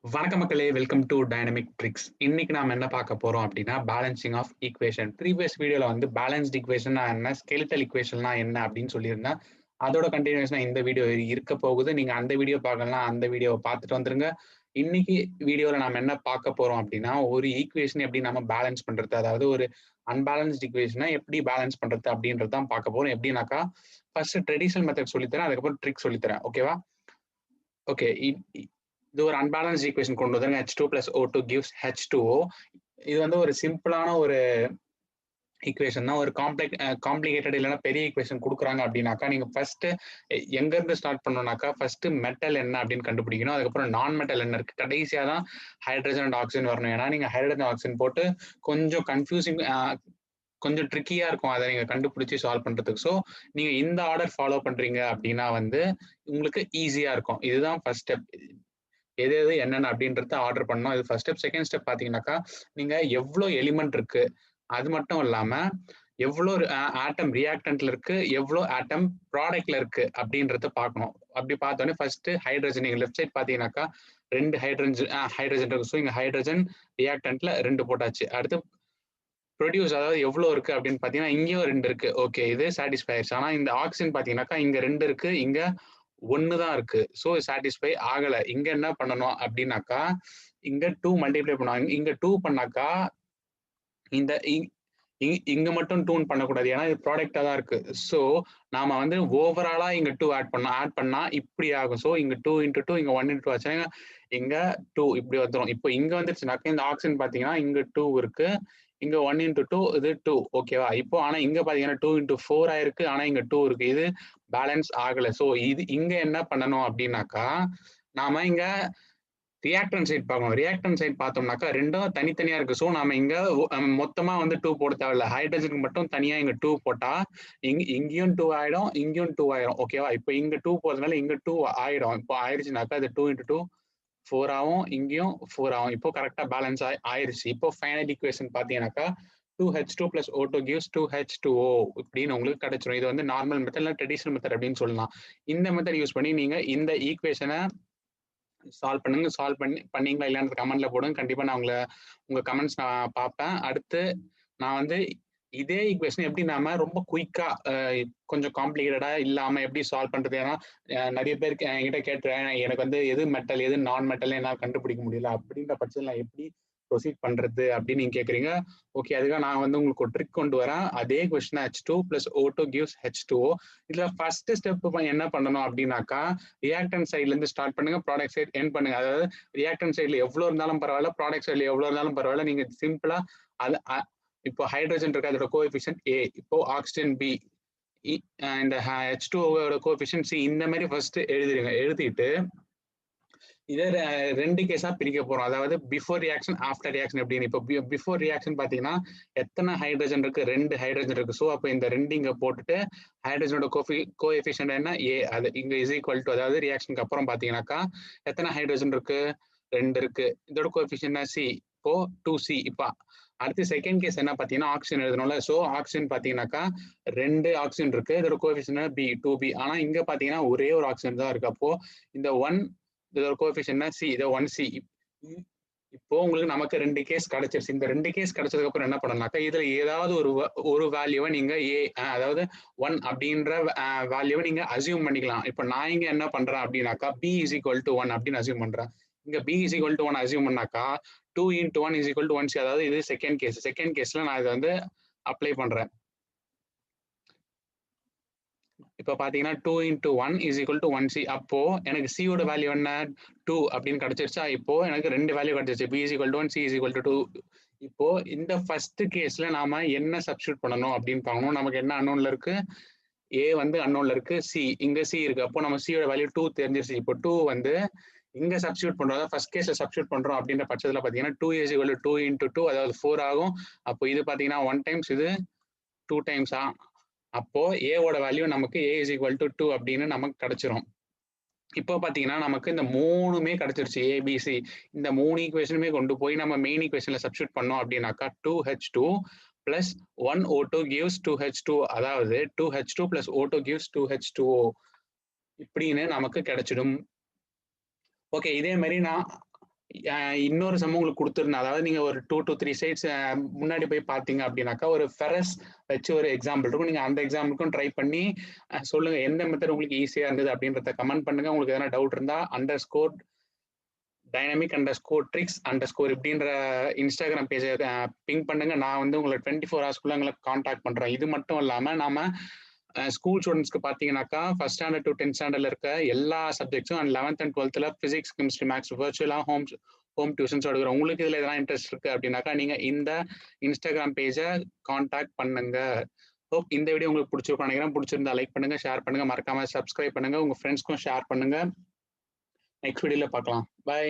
வணக்க மக்களே! Welcome to dynamic tricks. இன்னைக்கு நாம என்ன பார்க்க போறோம் அப்படின்னா, பேலன்சிங் ஆஃப் ஈக்குவேஷன். ப்ரீவியஸ் வீடியோல வந்து பேலன்ஸ்ட் ஈக்குவேஷன்னா என்ன? ஸ்கெலிட்டல் ஈக்குவேஷன்னா என்ன? அப்படின்னு சொல்லியிருந்தேன். அதோட கன்டினியூஷனா இந்த வீடியோ இருக்க போகுது. நீங்க அந்த வீடியோ பார்க்கலன்னா, அந்த வீடியோவ பார்த்துட்டு வந்துருங்க. இன்னைக்கு வீடியோல நாம என்ன பார்க்க போறோம் அப்படின்னா, ஒரு ஈக்குவேஷன் எப்படி நம்ம பேலன்ஸ் பண்றது? அதாவது ஒரு அன்பேலன்ஸ்ட் ஈக்குவேஷன எப்படி பேலன்ஸ் பண்றது? அப்படின்றது தான் பார்க்க போறோம். எப்படின்னாக்கா, ஃபர்ஸ்ட் ட்ரெடிஷனல் மெத்தட் சொல்லித் தரேன். அதுக்கப்புறம் ட்ரிக் சொல்லித் தரேன். ஓகேவா? ஓகே. இது ஒரு அன்பேலன்ஸ்ட் ஈக்குவேஷன் கொண்டு வந்துருங்க. H2 plus O2 gives H2O. இது வந்து ஒரு சிம்பிளான ஒரு ஈக்குவேஷன் தான். ஒரு காம்ப்ளிகேட்டட் இல்லைன்னா பெரிய ஈக்குவேஷன் கொடுக்குறாங்க அப்படின்னாக்கா, நீங்க ஃபர்ஸ்ட் எங்க இருந்து ஸ்டார்ட் பண்ணணும்னாக்கா, ஃபர்ஸ்ட் மெட்டல் என்ன அப்படின்னு கண்டுபிடிக்கணும். அதுக்கப்புறம் நான் மெட்டல் என்ன இருக்கு. கடைசியா தான் ஹைட்ரஜன் அண்ட் ஆக்சிஜன் வரணும். ஏன்னா நீங்க ஹைட்ரஜன் ஆக்சிஜன் போட்டு கொஞ்சம் கன்ஃபியூசிங் கொஞ்சம் ட்ரிக்கியா இருக்கும் அதை நீங்க கண்டுபிடிச்சு சால்வ் பண்றதுக்கு. ஸோ நீங்க இந்த ஆர்டர் ஃபாலோ பண்றீங்க அப்படின்னா வந்து உங்களுக்கு ஈஸியா இருக்கும். இதுதான் ஃபர்ஸ்ட் ஸ்டெப். எது எது என்னென்ன அப்படின்றத ஆர்டர் பண்ணணும். இது ஃபர்ஸ்ட் ஸ்டெப். செகண்ட் ஸ்டெப் பார்த்தீங்கன்னாக்கா, நீங்க எவ்வளோ எலிமெண்ட் இருக்கு, அது மட்டும் இல்லாம எவ்வளோ ஆட்டம் ரியாக்டன்ட்ல இருக்கு, எவ்வளோ ஆட்டம் ப்ராடக்ட்ல இருக்கு அப்படின்றத பார்க்கணும். அப்படி பார்த்தோன்னே ஃபர்ஸ்ட் ஹைட்ரஜன் நீங்க லெஃப்ட் சைட் பார்த்தீங்கன்னாக்கா 2 ஹைட்ரஜன் இருக்கு. ஸோ இங்க ஹைட்ரஜன் ரியாக்டன்ட்ல 2 போட்டாச்சு. அடுத்து ப்ரொடியூஸ் அதாவது எவ்வளோ இருக்கு அப்படின்னு பார்த்தீங்கன்னா, இங்கேயும் 2 இருக்கு. ஓகே இது சாட்டிஸ்ஃபை ஆயிடுச்சு. ஆனா இந்த ஆக்சிஜன் பார்த்தீங்கன்னாக்கா, இங்க 2 இருக்கு, இங்க 1 தான் இருக்கு. ஸோ சாட்டிஸ்ஃபை ஆகல. இங்க என்ன பண்ணணும் அப்படின்னாக்கா, இங்க 2 மல்டிப்ளை பண்ணுவாங்க. இங்க 2 பண்ணாக்கா, இந்த இங்க மட்டும் 2 பண்ணக்கூடாது. ஏன்னா இது ப்ராடக்ட்டா தான் இருக்கு. ஸோ நாம வந்து ஓவராலா இங்க 2 ஆட் பண்ணா இப்படி ஆகும். ஸோ இங்க 2 இன்டு 2 இங்க 1 இன்டு 2 ஆச்சுன்னா, இங்க 2 இப்படி வந்துரும். இப்போ இங்க வந்துருச்சுனாக்கா, இந்த ஆக்சிஜன் பார்த்தீங்கன்னா, இங்க 2 இருக்கு. இங்க 1 இன்டு 2 இது 2 ஓகேவா? இப்போ ஆனா இங்க பார்த்தீங்கன்னா 2 இன்டு 4 ஆயிருக்கு. ஆனா இங்க 2 இருக்கு. இது பேலன்ஸ் ஆகல. ஸோ இது இங்க என்ன பண்ணணும் அப்படின்னாக்கா, நாம இங்க ரியாக்டன்ட் சைட் பார்க்கணும். ரியாக்டன்ட் சைட் பார்த்தோம்னாக்கா 2ம் தனித்தனியா இருக்கு. ஸோ நாம இங்க மொத்தமா வந்து 2 போட தேவையில்ல. ஹைட்ரஜனுக்கு மட்டும் தனியா இங்க 2 போட்டா, இங்கேயும் 2 ஆயிடும், இங்கேயும் 2 ஆயிரும். ஓகேவா? இப்போ இங்க 2 போறதுனால இங்க 2 ஆயிடும். இப்போ ஆயிருச்சுனாக்கா அது 2 இன்டு 2 4 ஆகும். இங்கேயும் 4 ஆகும். இப்போ கரெக்டா பேலன்ஸ் ஆயிருச்சு. இப்போ ஃபைனல் ஈக்குவேஷன் பார்த்தீங்கன்னாக்கா 2H2 plus O2 gives 2H2O இப்படின்னு உங்களுக்கு கிடைச்சிரும். இது வந்து நார்மல் மெத்தட் இல்ல ட்ரெடிஷனல் மெத்தட் அப்படின்னு சொல்லலாம். இந்த மெத்தட் யூஸ் பண்ணி நீங்க இந்த ஈக்குவேஷனை சால்வ் பண்ணுங்க. சால்வ் பண்ணீங்களா இல்லையான்னு கமெண்ட்ல போடுங்க. கண்டிப்பா நான் உங்க கமெண்ட்ஸ் நான் பார்ப்பேன். அடுத்து நான் வந்து இதே ஈக்குவேஷன் எப்படி நாம ரொம்ப குயிக்கா கொஞ்சம் காம்ப்ளிகேட்டடா இல்லாம எப்படி சால்வ் பண்றது? ஏன்னா நிறைய பேர் என்கிட்ட கேட்டுறேன், எனக்கு வந்து எது மெட்டல் எது நான் மெட்டல் என்னால கண்டுபிடிக்க முடியல அப்படின்ற பட்சத்தில் நான் எப்படி ப்ரொசீட் பண்றது அப்படின்னு நீங்க கேக்குறீங்க. ஓகே, அதுக்காக நான் வந்து உங்களுக்கு ஒரு ட்ரிக் கொண்டு வரேன். அதே question H2 plus O2 gives H2O. இதுல ஃபர்ஸ்ட் ஸ்டெப் என்ன பண்ணணும் அப்படின்னாக்கா, ரியாக்டன் சைட்ல இருந்து ஸ்டார்ட் பண்ணுங்க, ப்ராடக்ட் சைட் எண்ட் பண்ணுங்க. அதாவது ரியாக்டன் சைட்ல எவ்வளவு இருந்தாலும் பரவாயில்ல, ப்ராடக்ட் சைட்ல எவ்வளவு இருந்தாலும் பரவாயில்ல. நீங்க சிம்பிளா அது இப்போ ஹைட்ரஜன் இருக்கு, அதோட கோஎஃபிஷியன்ட் A. இப்போ ஆக்சிஜன் B. இந்த H2O கோஎஃபிஷியன்ட் C. இந்த மாதிரி ஃபர்ஸ்ட் எழுதிருங்க. எழுதிட்டு இதே 2 கேஸா பிரிக்க போறோம். அதாவது பிஃபோர் ரியாக்ஷன் ஆஃப்டர் ரியாக்ஷன் எப்படின்னு. இப்போ பிஃபோர் ரியாக்ஷன் பாத்தீங்கன்னா எத்தனை ஹைட்ரஜன் இருக்கு? 2 ஹைட்ரஜன் இருக்கு. ஸோ அப்போ இந்த 2 இங்க போட்டுட்டு ஹைட்ரஜனோட கோஎஃபிஷியன்ட் என்ன? A. அது இங்க இஸ் ஈக்குவல் டு, அதாவது ரியாக்ஷனுக்கு அப்புறம் பாத்தீங்கன்னாக்கா எத்தனை ஹைட்ரஜன் இருக்கு? 2 இருக்கு. இதோட கோஎஃபிஷியன்ட் C. இப்போ 2C. இப்போ அடுத்து செகண்ட் கேஸ் என்ன பாத்தீங்கன்னா ஆக்சிஜன் எழுதணும்ல. ஸோ ஆக்சிஜன் பாத்தீங்கன்னாக்கா 2 ஆக்சிஜன் இருக்கு. இதோட கோஎஃபிஷியன்ட் B 2B. ஆனா இங்க பாத்தீங்கன்னா ஒரே ஒரு ஆக்சிஜன் தான் இருக்கு. அப்போ இந்த 1 இதோட கோஎஃபிஷியன்ட் C. இதை 1C. இப்போ உங்களுக்கு நமக்கு 2 கேஸ் கிடைச்சிருச்சு. இந்த 2 கேஸ் கிடைச்சதுக்கு அப்புறம் என்ன பண்ணணும்னாக்கா, இதுல ஏதாவது ஒரு வேல்யூவை நீங்க அதாவது 1 அப்படின்ற வேல்யூவை நீங்க அசியூம் பண்ணிக்கலாம். இப்போ நான் இங்க என்ன பண்றேன் அப்படின்னாக்கா B is equal to 1 அப்படின்னு அசியூம் பண்றேன். இங்க B is equal to 1 assume பண்ணாக்கா 2 into 1 is equal to 1C. அதாவது இது செகண்ட் கேஸ். செகண்ட் கேஸ்ல நான் இதை வந்து அப்ளை பண்றேன். இப்போ பாத்தீங்கன்னா 2 into 1 is equal to 1C. அப்போ எனக்கு C யோட வேல்யூ என்ன? 2 அப்படின்னு கிடைச்சிருச்சா? இப்போ எனக்கு 2 வேல்யூ கிடைச்சிருச்சு. B is equal to 1, C is equal to 2. இப்போ இந்த ஃபர்ஸ்ட் கேஸ்ல நாம என்ன சப்ஸ்டியூட் பண்ணணும் அப்படின்னு பார்க்கணும். நமக்கு என்ன அன்னோன்ல இருக்கு? A வந்து அன்னோன்ல இருக்கு. C இங்க C இருக்கு. அப்போ நம்ம C யோட வேல்யூ 2 தெரிஞ்சிருச்சு. இப்போ 2 வந்து இங்க சப்ஸ்டியூட் பண்றோம். ஃபர்ஸ்ட் கேஸ்ல சப்ஸ்டியூட் பண்றோம் அப்படின்ற பட்சத்துல பாத்தீங்கன்னா 2 is equal to 2 into 2, அதாவது 4 ஆகும். அப்போ இது பாத்தீங்கன்னா 1 டைம்ஸ், இது 2 டைம்ஸா? அப்போ A ஓட வேல்யூ நமக்கு A is equal to 2 அப்படின்னு நமக்கு கிடைச்சிரும். இப்போ பாத்தீங்கன்னா நமக்கு இந்த 3மே கிடைச்சிருச்சு. ABC. இந்த 3 ஈக்குவேஷனுமே கொண்டு போய் நம்ம மெயின் ஈக்குவேஷன்ல சப்ஸ்டியூட் பண்ணோம் அப்படின்னாக்கா 2H2 plus 1O2 gives 2H2. அதாவது 2H2 plus O2 gives 2H2O இப்படின்னு நமக்கு கிடைச்சிடும். ஓகே, இதே மாதிரி நான் இன்னொரு சம் உங்களுக்கு குடுத்திருந்தேன். அதாவது நீங்க ஒரு 2 to 3 சைட்ஸ் முன்னாடி போய் பார்த்தீங்க அப்படின்னாக்கா, ஒரு ஃபெரஸ் வச்சு ஒரு எக்ஸாம்பிள் இருக்கும். நீங்க அந்த எக்ஸாம்பிளுக்கும் ட்ரை பண்ணி சொல்லுங்க. எந்த மெத்தட் உங்களுக்கு ஈஸியா இருந்தது அப்படின்றத கமெண்ட் பண்ணுங்க. உங்களுக்கு எதனா டவுட் இருந்தா _dynamic_tricks_ இப்படின்ற இன்ஸ்டாகிராம் பேஜ பிங் பண்ணுங்க. நான் வந்து உங்கள 24 ஹவர்ஸ்க்குள்ள உங்கள கான்டாக்ட் பண்றேன். இது மட்டும் இல்லாம நாம ஸ்கூல் ஸ்டூடண்ட்ஸ்க்கு பார்த்தீங்கன்னாக்கா, ஃபர்ஸ்ட் ஸ்டாண்டர்ட் டூ 10th ஸ்டாண்டர்ட்ல இருக்க எல்லா சப்ஜெக்ட்ஸும் அண்ட் 11th அண்ட் 12த்ல பிசிக்ஸ், கெமிஸ்ட்ரி, மேத்ஸ் விர்ச்சுவலா ஹோம் டியூஷன்ஸ் எடுக்கிறோம். உங்களுக்கு இதுல எதனா இன்ட்ரெஸ்ட் இருக்கு அப்படின்னாக்கா, நீங்க இந்த இன்ஸ்டாகிராம் பேஜ கான்டாக்ட் பண்ணுங்க. ஹோப் இந்த வீடியோ உங்களுக்கு பிடிச்சிருக்கும்னு நினைக்கிறேன். பிடிச்சிருந்தா லைக் பண்ணுங்க, ஷேர் பண்ணுங்க, மறக்காம சப்ஸ்கிரைப் பண்ணுங்க. உங்க ஃப்ரெண்ட்ஸ்க்கும் ஷேர் பண்ணுங்க. நெக்ஸ்ட் வீடியோல பார்க்கலாம். பை.